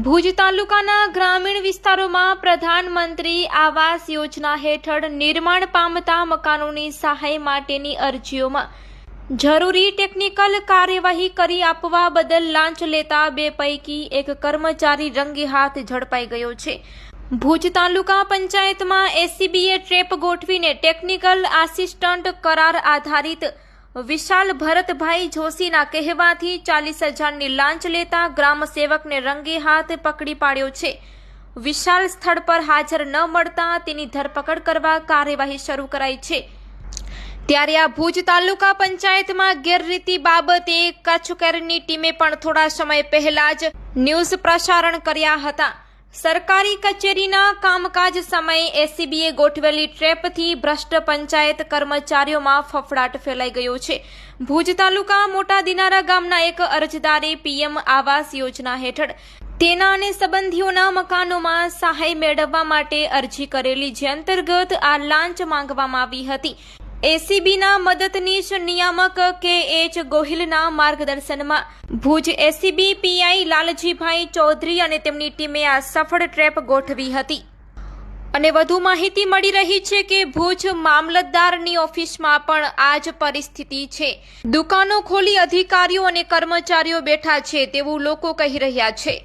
ભુજ તાલુકાના ગ્રામીણ વિસ્તારોમાં પ્રધાનમંત્રી આવાસ યોજના હેઠળ નિર્માણ પામતા મકાનોની સહાય માટેની અરજીઓમાં જરૂરી ટેકનિકલ કાર્યવાહી કરી આપવા બદલ લાંચ લેતા 2 પૈકી એક કર્મચારી રંગે હાથ ઝડપાઈ ગયો છે। ભુજ તાલુકા પંચાયતમાં એસીબીએ ટ્રેપ ગોઠવીને ટેકનિકલ આસિસ્ટન્ટ કરાર આધારિત વિશાલ ભરતભાઈ જોશીના કહેવાથી 40,000ની લાંચ લેતા ગ્રામ સેવકને રંગે હાથ પકડી પાડ્યો છે। વિશાલ સ્થળ પર હાજર ન મળતા તેની ધરપકડ કરવા કાર્યવાહી શરૂ કરાઈ છે। ત્યારે આ ભુજ તાલુકા પંચાયતમાં ગેરરીતિ બાબતે કચ્છ કેરની ટીમે પણ થોડા સમય પહેલા જ ન્યૂઝ પ્રસારણ કર્યા હતા। સરકારી કચેરીના કામકાજ સમયે એસીબીએ ગોઠવેલી ટ્રેપથી ભ્રષ્ટ પંચાયત કર્મચારીઓમાં ફફડાટ ફેલાઈ ગયો છે। ભુજ તાલુકા મોટા દિનારા ગામના એક અરજદારે પીએમ આવાસ યોજના હેઠળ તેના અને સંબંધીઓના મકાનોમાં સહાય મેળવવા માટે અરજી કરેલી, જે અંતર્ગત આ લાંચ માંગવામાં આવી હતી। એસીબીના મદદનીશ નિયામક કે.એચ. ગોહિલના માર્ગદર્શનમાં ભુજ એસીબી પીઆઈ લાલજીભાઈ ચૌધરી અને તેમની ટીમે આ સફળ ટ્રેપ ગોઠવી હતી। અને વધુ માહિતી મળી રહી છે કે ભુજ મામલતદારની ઓફિસમાં પણ આ જ પરિસ્થિતિ છે। દુકાનો ખોલી અધિકારીઓ અને કર્મચારીઓ બેઠા છે તેવું લોકો કહી રહ્યા છે।